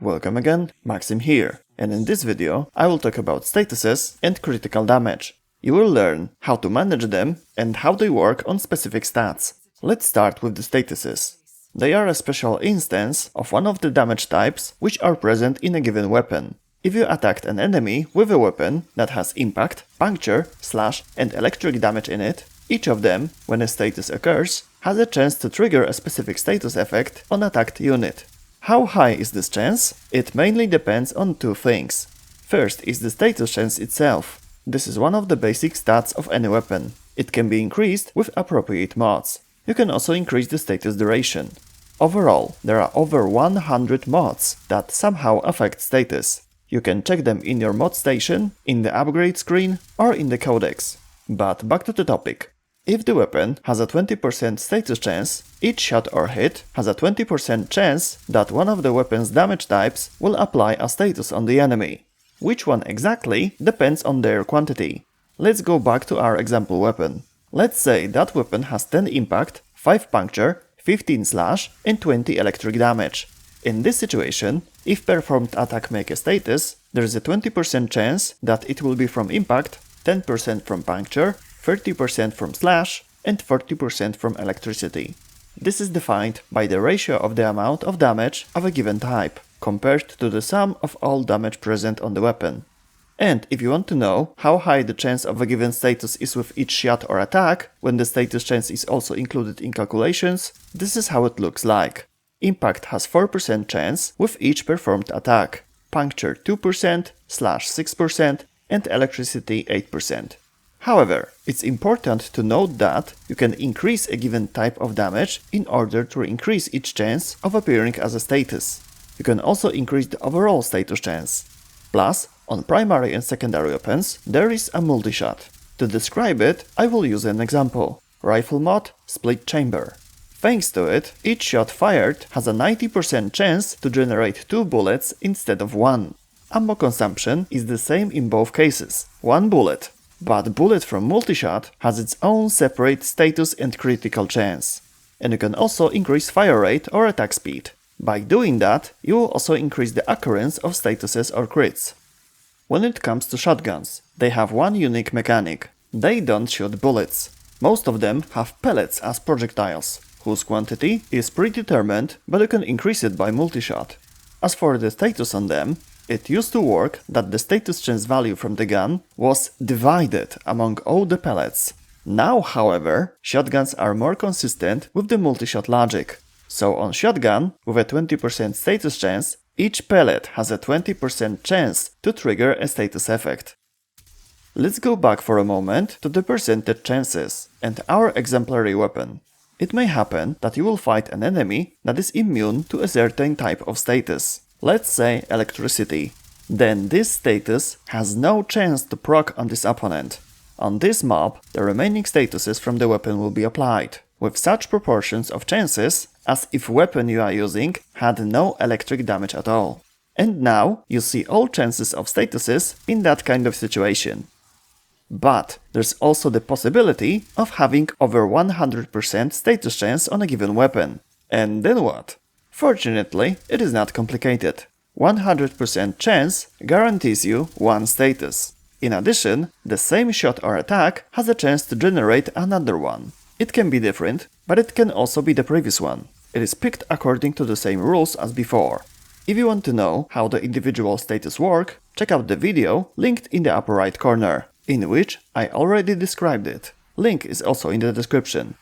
Welcome again, Maxim here, and in this video I will talk about statuses and critical damage. You will learn how to manage them and how they work on specific stats. Let's start with the statuses. They are a special instance of one of the damage types which are present in a given weapon. If you attacked an enemy with a weapon that has impact, puncture, slash and electric damage in it, each of them, when a status occurs, has a chance to trigger a specific status effect on attacked unit. How high is this chance? It mainly depends on two things. First is the status chance itself. This is one of the basic stats of any weapon. It can be increased with appropriate mods. You can also increase the status duration. Overall, there are over 100 mods that somehow affect status. You can check them in your mod station, in the upgrade screen, or in the codex. But back to the topic. If the weapon has a 20% status chance, each shot or hit has a 20% chance that one of the weapon's damage types will apply a status on the enemy. Which one exactly depends on their quantity. Let's go back to our example weapon. Let's say that weapon has 10 impact, 5 puncture, 15 slash and 20 electric damage. In this situation, if performed attack make a status, there is a 20% chance that it will be from impact, 10% from puncture, 30% from slash, and 40% from electricity. This is defined by the ratio of the amount of damage of a given type, compared to the sum of all damage present on the weapon. And if you want to know how high the chance of a given status is with each shot or attack, when the status chance is also included in calculations, this is how it looks like. Impact has 4% chance with each performed attack, puncture 2%, slash 6%, and electricity 8%. However, it's important to note that you can increase a given type of damage in order to increase its chance of appearing as a status. You can also increase the overall status chance. Plus, on primary and secondary weapons, there is a multishot. To describe it, I will use an example. Rifle mod, split chamber. Thanks to it, each shot fired has a 90% chance to generate 2 bullets instead of 1. Ammo consumption is the same in both cases, 1 bullet. But bullet from Multishot has its own separate status and critical chance. And you can also increase fire rate or attack speed. By doing that, you will also increase the occurrence of statuses or crits. When it comes to shotguns, they have one unique mechanic. They don't shoot bullets. Most of them have pellets as projectiles, whose quantity is predetermined, but you can increase it by multishot. As for the status on them, it used to work that the status chance value from the gun was divided among all the pellets. Now, however, shotguns are more consistent with the multishot logic. So on shotgun, with a 20% status chance, each pellet has a 20% chance to trigger a status effect. Let's go back for a moment to the percentage chances and our exemplary weapon. It may happen that you will fight an enemy that is immune to a certain type of status. Let's say electricity. Then this status has no chance to proc on this opponent. On this mob, the remaining statuses from the weapon will be applied, with such proportions of chances as if weapon you are using had no electric damage at all. And now you see all chances of statuses in that kind of situation. But there's also the possibility of having over 100% status chance on a given weapon. And then what? Fortunately, it is not complicated. 100% chance guarantees you one status. In addition, the same shot or attack has a chance to generate another one. It can be different, but it can also be the previous one. It is picked according to the same rules as before. If you want to know how the individual status work, check out the video linked in the upper right corner, in which I already described it. Link is also in the description.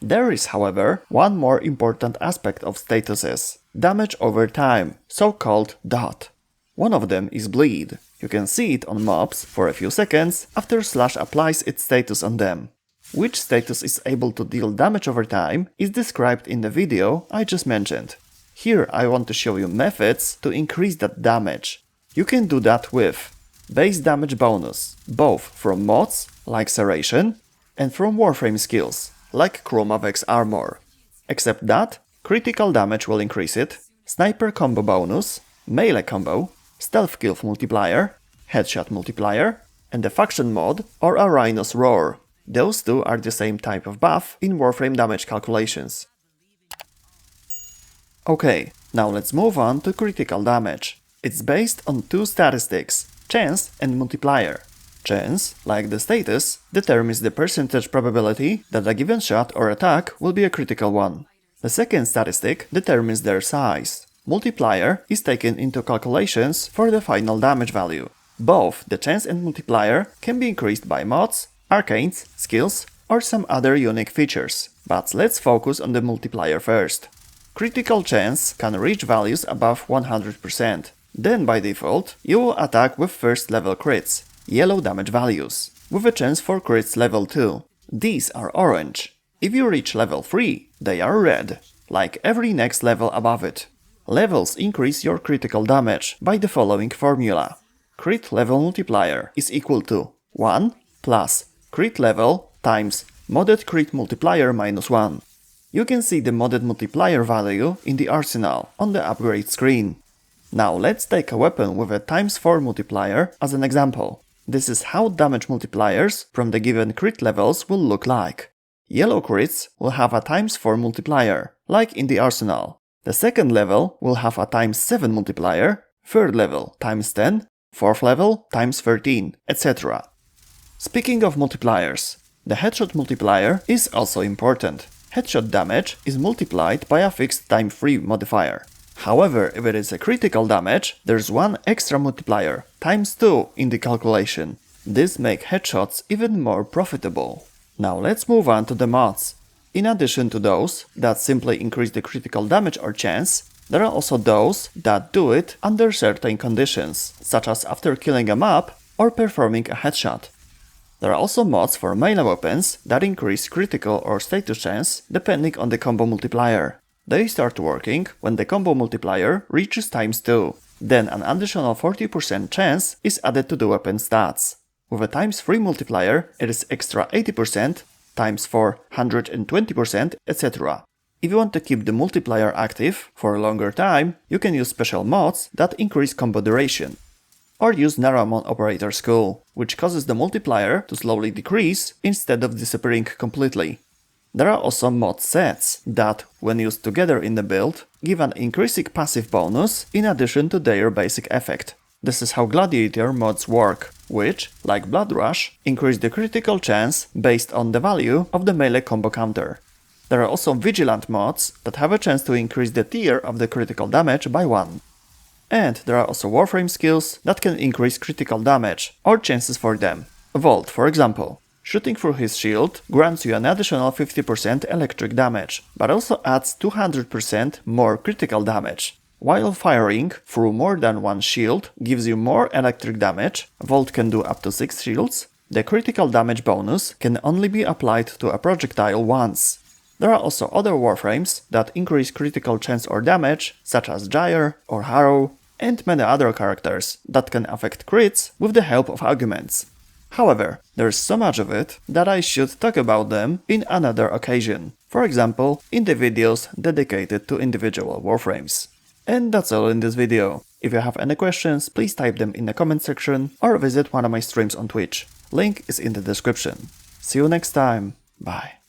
There is, however, one more important aspect of statuses: damage over time, so-called DOT. One of them is bleed. You can see it on mobs for a few seconds after slash applies its status on them. Which status is able to deal damage over time is described in the video I just mentioned. Here I want to show you methods to increase that damage. You can do that with base damage bonus, both from mods like Serration and from Warframe skills like Chromavex's armor. Except that, critical damage will increase it, sniper combo bonus, melee combo, stealth kill multiplier, headshot multiplier, and the faction mod or a Rhino's roar. Those two are the same type of buff in Warframe damage calculations. Okay, now let's move on to critical damage. It's based on two statistics, chance and multiplier. Chance, like the status, determines the percentage probability that a given shot or attack will be a critical one. The second statistic determines their size. Multiplier is taken into calculations for the final damage value. Both the chance and multiplier can be increased by mods, arcanes, skills, or some other unique features. But let's focus on the multiplier first. Critical chance can reach values above 100%. Then by default, you will attack with first level crits, yellow damage values, with a chance for crits level 2. These are orange. If you reach level 3, they are red, like every next level above it. Levels increase your critical damage by the following formula. Crit level multiplier is equal to 1 plus crit level times modded crit multiplier minus 1. You can see the modded multiplier value in the arsenal on the upgrade screen. Now let's take a weapon with a times 4 multiplier as an example. This is how damage multipliers from the given crit levels will look like. Yellow crits will have a times 4 multiplier, like in the arsenal. The second level will have a times 7 multiplier, third level times 10, fourth level times 13, etc. Speaking of multipliers, the headshot multiplier is also important. Headshot damage is multiplied by a fixed time-free modifier. However, if it is a critical damage, there's one extra multiplier, times 2 in the calculation. This makes headshots even more profitable. Now let's move on to the mods. In addition to those that simply increase the critical damage or chance, there are also those that do it under certain conditions, such as after killing a mob or performing a headshot. There are also mods for melee weapons that increase critical or status chance depending on the combo multiplier. They start working when the combo multiplier reaches times 2. Then an additional 40% chance is added to the weapon stats. With a times 3 multiplier, it is extra 80%, times 4 120%, etc. If you want to keep the multiplier active for a longer time, you can use special mods that increase combo duration. Or use Naramon operator school, which causes the multiplier to slowly decrease instead of disappearing completely. There are also mod sets that, when used together in the build, give an increasing passive bonus in addition to their basic effect. This is how gladiator mods work, which, like Blood Rush, increase the critical chance based on the value of the melee combo counter. There are also vigilant mods that have a chance to increase the tier of the critical damage by 1. And there are also Warframe skills that can increase critical damage, or chances for them. Volt, for example. Shooting through his shield grants you an additional 50% electric damage, but also adds 200% more critical damage. While firing through more than one shield gives you more electric damage, Volt can do up to 6 shields, the critical damage bonus can only be applied to a projectile once. There are also other Warframes that increase critical chance or damage, such as Gyre or Harrow, and many other characters that can affect crits with the help of arguments. However, there's so much of it that I should talk about them in another occasion, for example, in the videos dedicated to individual Warframes. And that's all in this video. If you have any questions, please type them in the comment section or visit one of my streams on Twitch. Link is in the description. See you next time. Bye.